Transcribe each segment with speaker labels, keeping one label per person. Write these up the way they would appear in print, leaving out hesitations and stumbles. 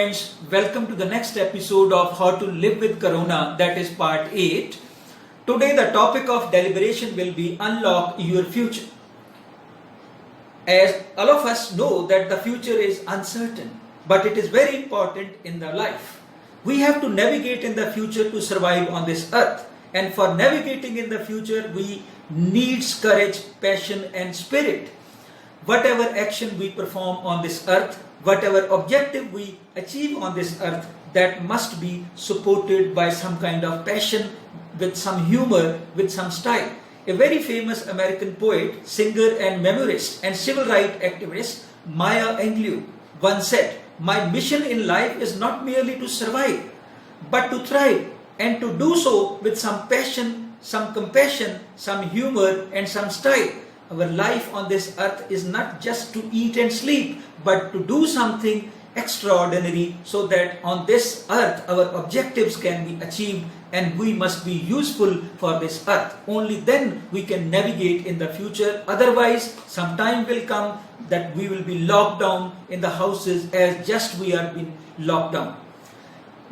Speaker 1: friends, welcome to the next episode of How to Live with Corona, that is part 8. Today the topic of deliberation will be unlock your future. As all of us know that the future is uncertain, but it is very important in the life. We have to navigate in the future to survive on this earth. And for navigating in the future, we need courage, passion and spirit. Whatever action we perform on this earth, whatever objective we achieve on this earth, that must be supported by some kind of passion, with some humor, with some style. A very famous American poet, singer and memoirist and civil rights activist, Maya Angelou, once said, "My mission in life is not merely to survive, but to thrive, and to do so with some passion, some compassion, some humor and some style. Our life on this earth is not just to eat and sleep, but to do something extraordinary so that on this earth our objectives can be achieved and we must be useful for this earth. Only then we can navigate in the future. Otherwise, some time will come that we will be locked down in the houses as just we are being locked down."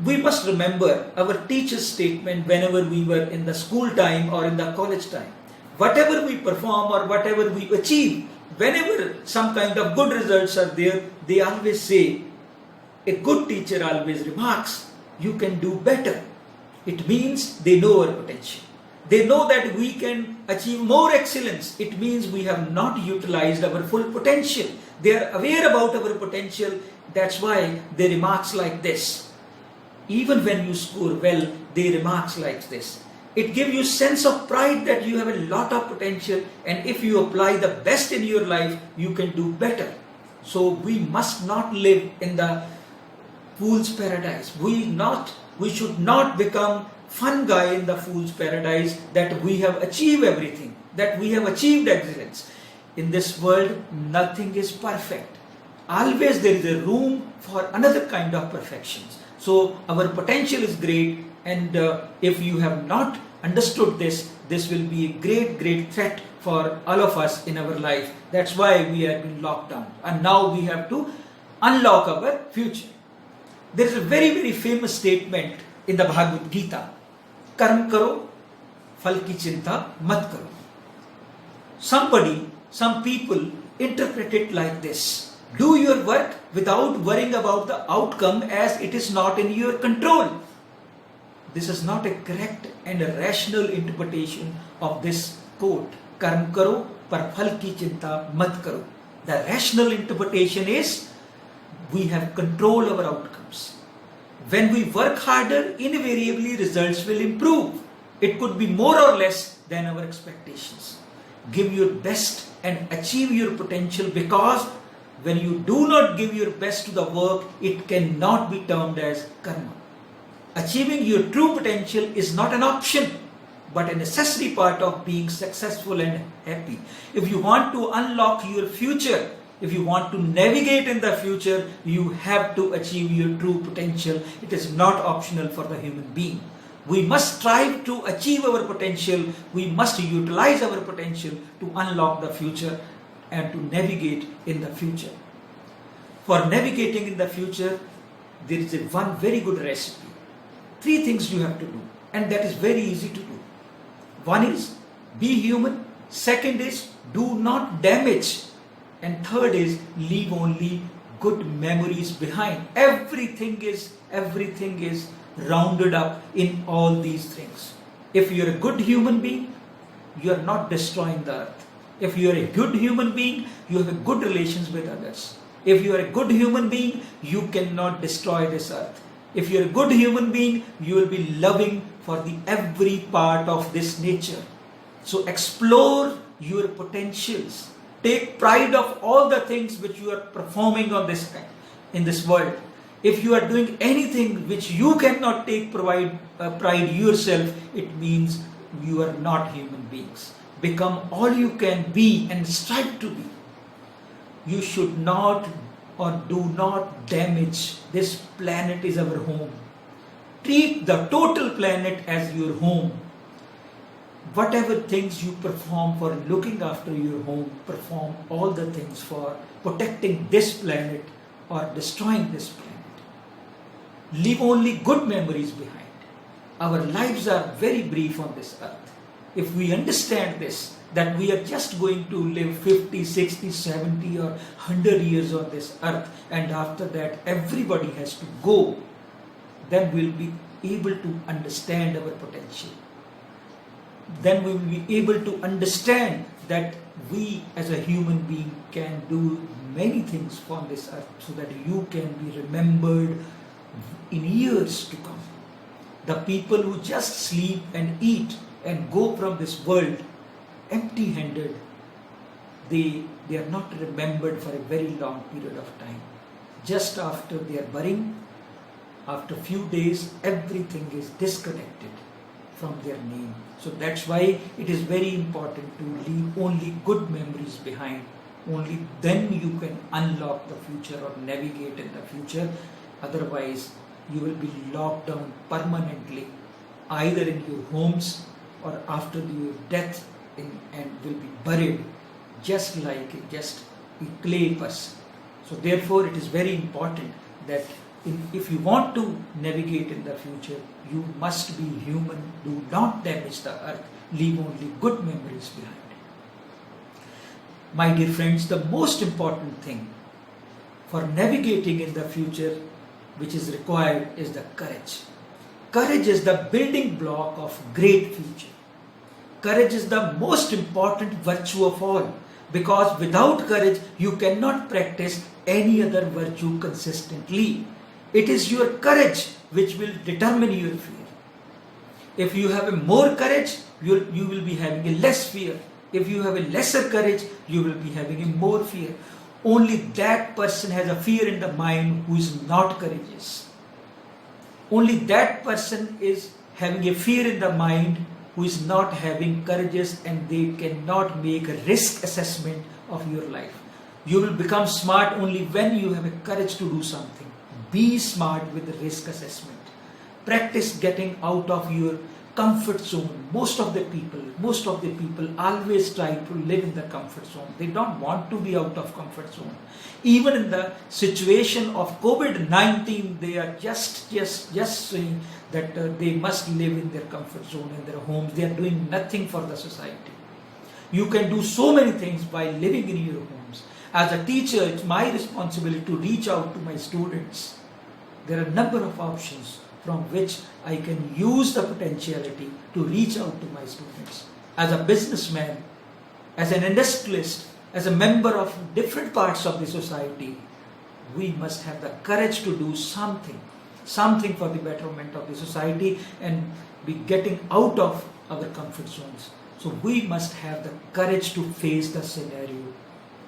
Speaker 1: We must remember our teacher's statement whenever we were in the school time or in the college time. Whatever we perform or whatever we achieve, whenever some kind of good results are there, they always say, a good teacher always remarks, "You can do better." It means they know our potential. They know that we can achieve more excellence. It means we have not utilized our full potential. They are aware about our potential. That's why they remarks like this. Even when you score well, they remarks like this. It gives you sense of pride that you have a lot of potential, and if you apply the best in your life, you can do better. So we must not live in the fool's paradise. We should not become fun guy in the fool's paradise, that we have achieved everything, that we have achieved excellence. In this world, nothing is perfect. Always there is a room for another kind of perfections. So our potential is great, and if you have not understood this, this will be a great threat for all of us in our life. That's why we have been locked down, and now we have to unlock our future. There is a very famous statement in the Bhagavad Gita, "Karm karo, phal ki chinta mat karo." Some people interpret it like this: do your work without worrying about the outcome, as it is not in your control. This is not a correct and a rational interpretation of this quote, "Karm karo, par phal ki chinta mat karo." The rational interpretation is, we have control over outcomes. When we work harder, invariably results will improve. It could be more or less than our expectations. Give your best and achieve your potential, because when you do not give your best to the work, it cannot be termed as karma. Achieving your true potential is not an option, but a necessary part of being successful and happy. If you want to unlock your future, if you want to navigate in the future, you have to achieve your true potential. It is not optional for the human being. We must strive to achieve our potential. We must utilize our potential to unlock the future and to navigate in the future. For navigating in the future, there is one very good recipe. 3 things you have to do, and that is very easy to do. One is, be human. Second is, do not damage. And third is, leave only good memories behind. Everything is rounded up in all these things. If you are a good human being, you are not destroying the earth. If you are a good human being, you have a good relations with others. If you are a good human being, you cannot destroy this earth. If you are a good human being, you will be loving for the every part of this nature. So explore your potentials. Take pride of all the things which you are performing on in this world. If you are doing anything which you cannot take pride yourself, it means you are not human beings. Become all you can be and strive to be. You should not or do not damage. This planet is our home. Treat the total planet as your home. Whatever things you perform for looking after your home, perform all the things for protecting this planet or destroying this planet. leave only good memories behind. Our lives are very brief on this earth. If we understand this, that we are just going to live 50, 60, 70 or 100 years on this earth, and after that everybody has to go, then we'll be able to understand our potential. Then we will be able to understand that we as a human being can do many things on this earth, so that you can be remembered in years to come. The people who just sleep and eat and go from this world empty-handed, they are not remembered for a very long period of time. Just after they are burying, after a few days, everything is disconnected from their name. So that's why it is very important to leave only good memories behind. Only then you can unlock the future or navigate in the future. Otherwise, you will be locked down permanently, either in your homes or after your death, and will be buried just like a clay person. So therefore, it is very important that if you want to navigate in the future, you must be human. Do not damage the earth. Leave only good memories behind. My dear friends, the most important thing for navigating in the future which is required is the courage. Courage is the building block of great future. Courage is the most important virtue of all, because without courage you cannot practice any other virtue consistently. It is your courage which will determine your fear. If you have a more courage, you will be having a less fear. If you have a lesser courage, you will be having a more fear. Only that person has a fear in the mind who is not courageous. Only that person is having a fear in the mind who is not having courageous, and they cannot make a risk assessment of your life. You will become smart only when you have a courage to do something. Be smart with the risk assessment. Practice getting out of your comfort zone. Most of the people always try to live in the comfort zone. They don't want to be out of comfort zone. Even in the situation of COVID-19, they are just saying that they must live in their comfort zone, in their homes. They are doing nothing for the society. You can do so many things by living in your homes. As a teacher, it's my responsibility to reach out to my students. There are a number of options from which I can use the potentiality to reach out to my students. As a businessman, as an industrialist, as a member of different parts of the society, we must have the courage to do something for the betterment of the society and be getting out of our comfort zones. So we must have the courage to face the scenario.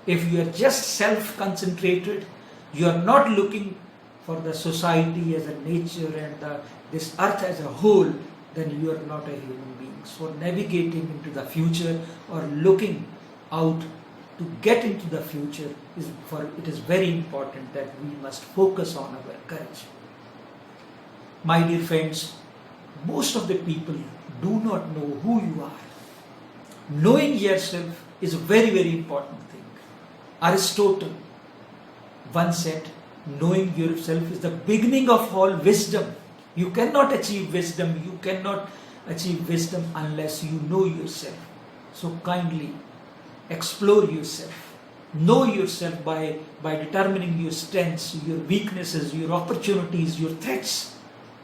Speaker 1: If you are just self-concentrated, you are not looking for the society as a nature and this earth as a whole, then you are not a human being. So navigating into the future or looking out to get into the future, it is very important that we must focus on our courage. My dear friends, most of the people do not know who you are. Knowing yourself is a very, very important thing. Aristotle once said, knowing yourself is the beginning of all wisdom. You cannot achieve wisdom. You cannot achieve wisdom unless you know yourself. So kindly explore yourself. Know yourself by determining your strengths, your weaknesses, your opportunities, your threats.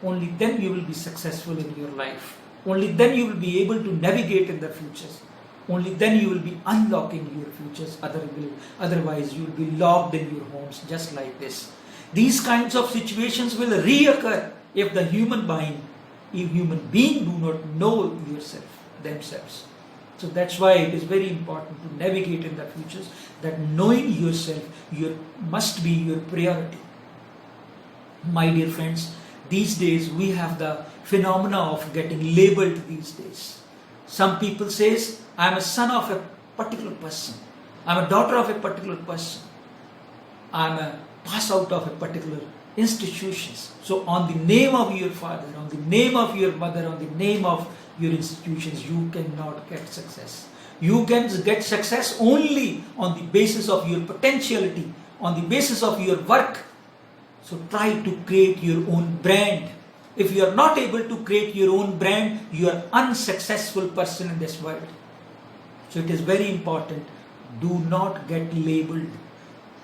Speaker 1: Only then you will be successful in your life. Only then you will be able to navigate in the futures. Only then you will be unlocking your futures. Otherwise you will be locked in your homes just like this. These kinds of situations will reoccur if the human being do not know themselves. So that's why it is very important to navigate in the futures, that knowing yourself must be your priority. My dear friends, these days we have the phenomena of getting labeled these days. Some people says, I am a son of a particular person. I am a daughter of a particular person. I am a pass out of a particular institutions. So on the name of your father, on the name of your mother, on the name of your institutions, you cannot get success. You can get success only on the basis of your potentiality, on the basis of your work. So try to create your own brand. If you are not able to create your own brand, you are unsuccessful person in this world. So it is very important. Do not get labeled.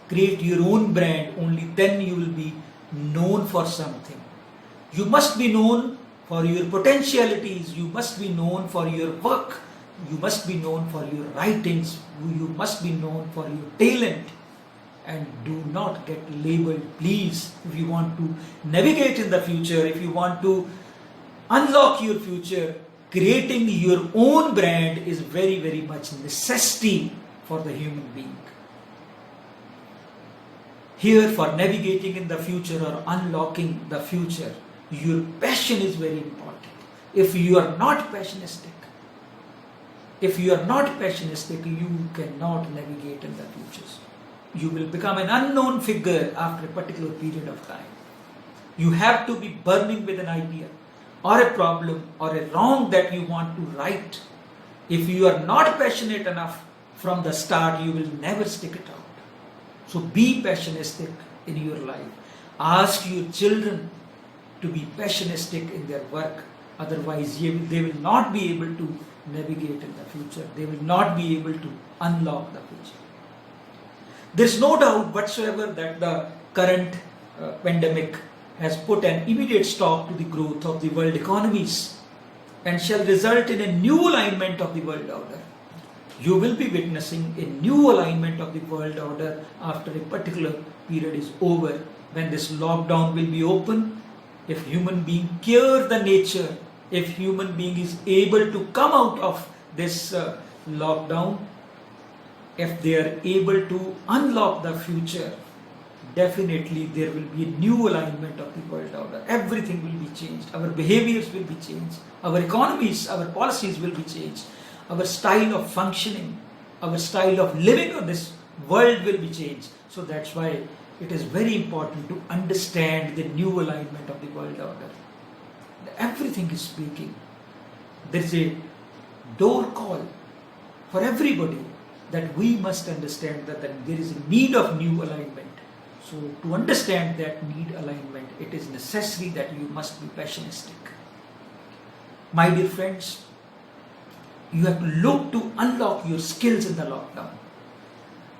Speaker 1: Create your own brand. Only then you will be known for something. You must be known for your potentialities. You must be known for your work. You must be known for your writings. You must be known for your talent. And do not get labeled, please. If you want to navigate in the future, if you want to unlock your future, creating your own brand is very, very much necessity for the human being. Here, for navigating in the future or unlocking the future, your passion is very important. If you are not passionistic, you cannot navigate in the futures. You will become an unknown figure after a particular period of time. You have to be burning with an idea or a problem or a wrong that you want to right. If you are not passionate enough from the start, you will never stick it out. So be passionistic in your life. Ask your children to be passionistic in their work. Otherwise, they will not be able to navigate in the future. They will not be able to unlock the future. There is no doubt whatsoever that the current pandemic has put an immediate stop to the growth of the world economies and shall result in a new alignment of the world order. You will be witnessing a new alignment of the world order after a particular period is over, when this lockdown will be open. If human being cure the nature, if human being is able to come out of this lockdown, if they are able to unlock the future, definitely there will be a new alignment of the world order. Everything will be changed. Our behaviors will be changed. Our economies, our policies will be changed. Our style of functioning, our style of living on this world will be changed. So that's why it is very important to understand the new alignment of the world order. Everything is speaking. There is a door call for everybody, that we must understand that there is a need of new alignment. So to understand that need alignment, it is necessary that you must be passionistic. My dear friends, you have to look to unlock your skills in the lockdown.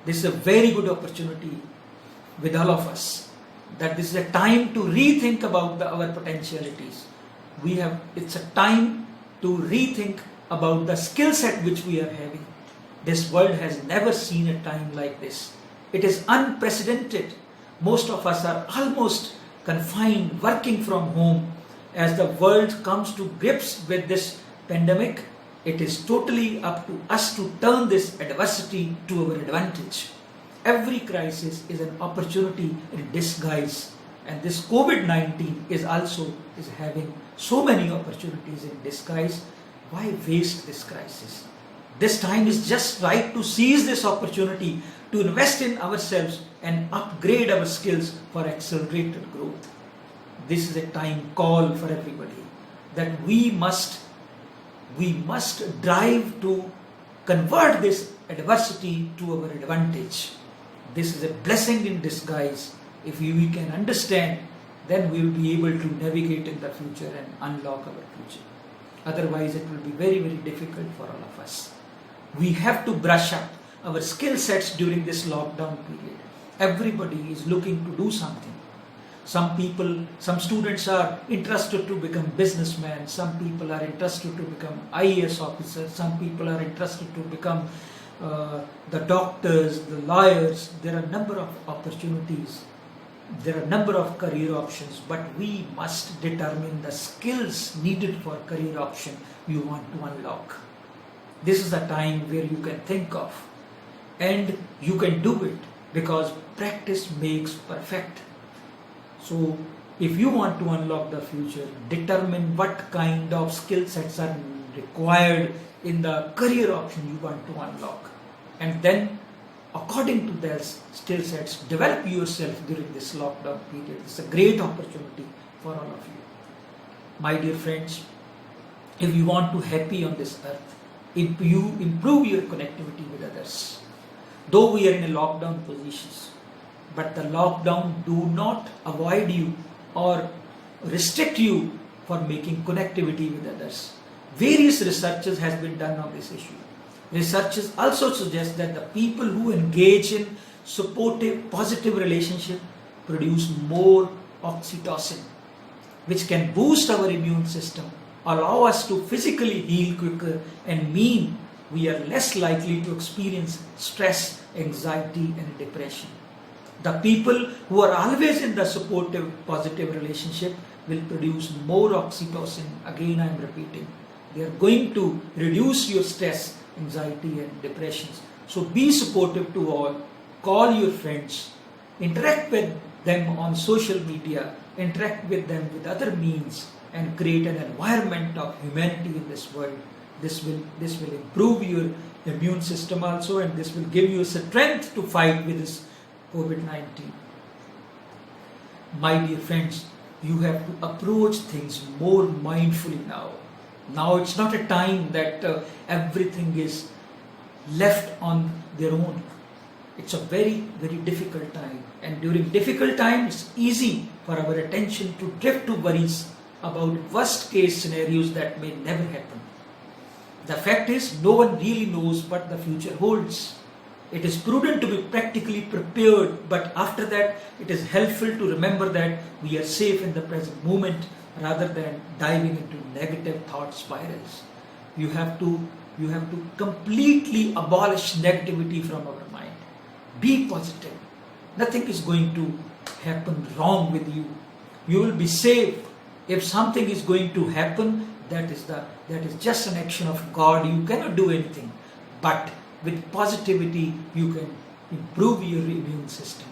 Speaker 1: This is a very good opportunity with all of us, that this is a time to rethink about our potentialities. It's a time to rethink about the skill set which we are having. This world has never seen a time like this. It is unprecedented. Most of us are almost confined, working from home. As the world comes to grips with this pandemic, it is totally up to us to turn this adversity to our advantage. Every crisis is an opportunity in disguise, and this COVID-19 is having so many opportunities in disguise. Why waste this crisis? This time is just right to seize this opportunity to invest in ourselves and upgrade our skills for accelerated growth. This is a time call for everybody, that we must drive to convert this adversity to our advantage. This is a blessing in disguise. If we can understand, then we will be able to navigate in the future and unlock our future. Otherwise, it will be very, very difficult for all of us. We have to brush up our skill sets during this lockdown period. Everybody is looking to do something. Some students are interested to become businessmen. Some people are interested to become IAS officers. Some people are interested to become the doctors, the lawyers. There are a number of opportunities. There are a number of career options, but we must determine the skills needed for career option you want to unlock. This is a time where you can think of, and you can do it, because practice makes perfect. So if you want to unlock the future, determine what kind of skill sets are required in the career option you want to unlock, and then according to those skill sets, develop yourself during this lockdown period. It's a great opportunity for all of you. My dear friends, if you want to happy on this earth, if you improve your connectivity with others, though we are in a lockdown positions, But the lockdown do not avoid you or restrict you for making connectivity with others. Various researches has been done on this issue. Researchers also suggest that the people who engage in supportive, positive relationship produce more oxytocin, which can boost our immune system, allow us to physically heal quicker, and mean we are less likely to experience stress, anxiety, and depression. The people who are always in the supportive, positive relationship will produce more oxytocin. Again, I am repeating. They are going to reduce your stress, anxiety, and depressions. So be supportive to all. Call your friends. Interact with them on social media. Interact with them with other means and create an environment of humanity in this world. This will improve your immune system also, and this will give you strength to fight with this COVID-19. My dear friends, you have to approach things more mindfully now. Now it's not a time that everything is left on their own. It's a very, very difficult time. And during difficult times, it's easy for our attention to drift to worries about worst case scenarios that may never happen. The fact is, no one really knows what the future holds. It is prudent to be practically prepared, but after that, it is helpful to remember that we are safe in the present moment rather than diving into negative thought spirals. You have to completely abolish negativity from our mind. Be positive. Nothing is going to happen wrong with you. You will be safe. If something is going to happen, that is just an action of God. You cannot do anything. But with positivity, you can improve your immune system.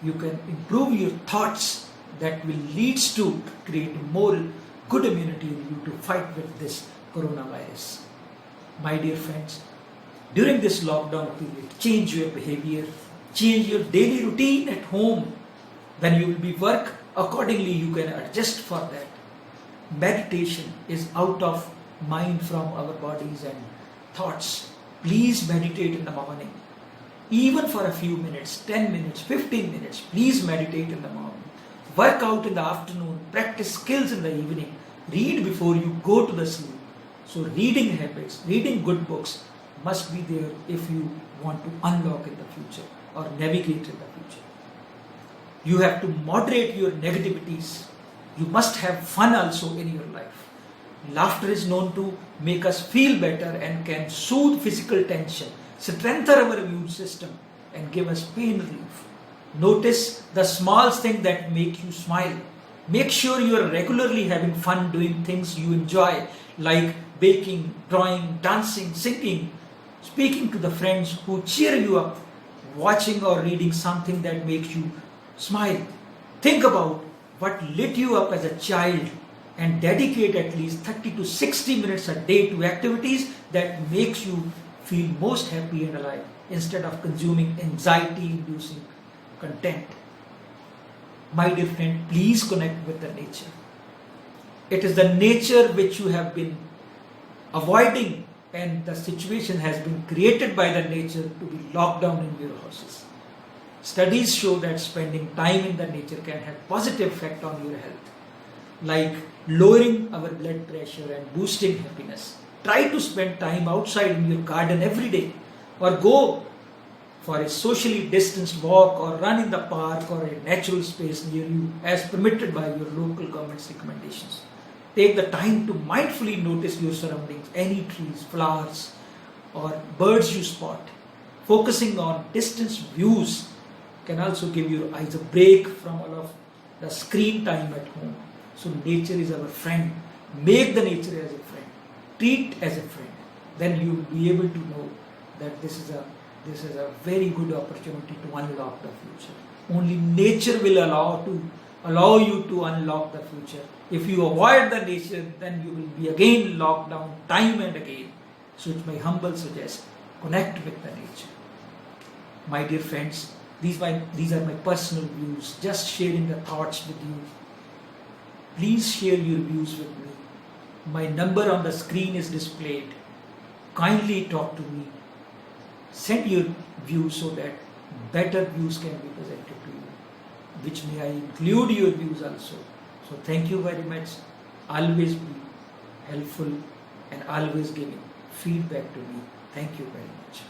Speaker 1: You can improve your thoughts that will lead to create more good immunity in you to fight with this coronavirus. My dear friends, during this lockdown period, change your behavior, change your daily routine at home. When you will be work, accordingly you can adjust for that. Meditation is out of mind from our bodies and thoughts. Please meditate in the morning. Even for a few minutes, 10 minutes, 15 minutes, please meditate in the morning. Work out in the afternoon, practice skills in the evening. Read before you go to the sleep. So reading habits, reading good books must be there if you want to unlock in the future or navigate in the future. You have to moderate your negativities. You must have fun also in your life. Laughter is known to make us feel better and can soothe physical tension, strengthen our immune system, and give us pain relief. Notice the small things that make you smile. Make sure you are regularly having fun doing things you enjoy, like baking, drawing, dancing, singing, speaking to the friends who cheer you up, watching or reading something that makes you smile. Think about what lit you up as a child and dedicate at least 30 to 60 minutes a day to activities that makes you feel most happy and alive instead of consuming anxiety-inducing content. My dear friend, please connect with the nature. It is the nature which you have been avoiding, and the situation has been created by the nature to be locked down in your houses. Studies show that spending time in the nature can have positive effect on your health, like lowering our blood pressure and boosting happiness. Try to spend time outside in your garden every day, or go for a socially distanced walk or run in the park or a natural space near you as permitted by your local government's recommendations. Take the time to mindfully notice your surroundings, any trees, flowers, or birds you spot. Focusing on distance views can also give your eyes a break from all of the screen time at home. So nature is our friend. Make the nature as a friend. Treat as a friend. Then you will be able to know that this is a very good opportunity to unlock the future. Only nature will allow you to unlock the future. If you avoid the nature, then you will be again locked down time and again. So it's my humble suggestion, connect with the nature. My dear friends, these are my personal views, just sharing the thoughts with you. Please share your views with me. My number on the screen is displayed. Kindly talk to me. Send your views so that better views can be presented to you. which may I include your views also. So thank you very much. Always be helpful and always giving feedback to me. Thank you very much.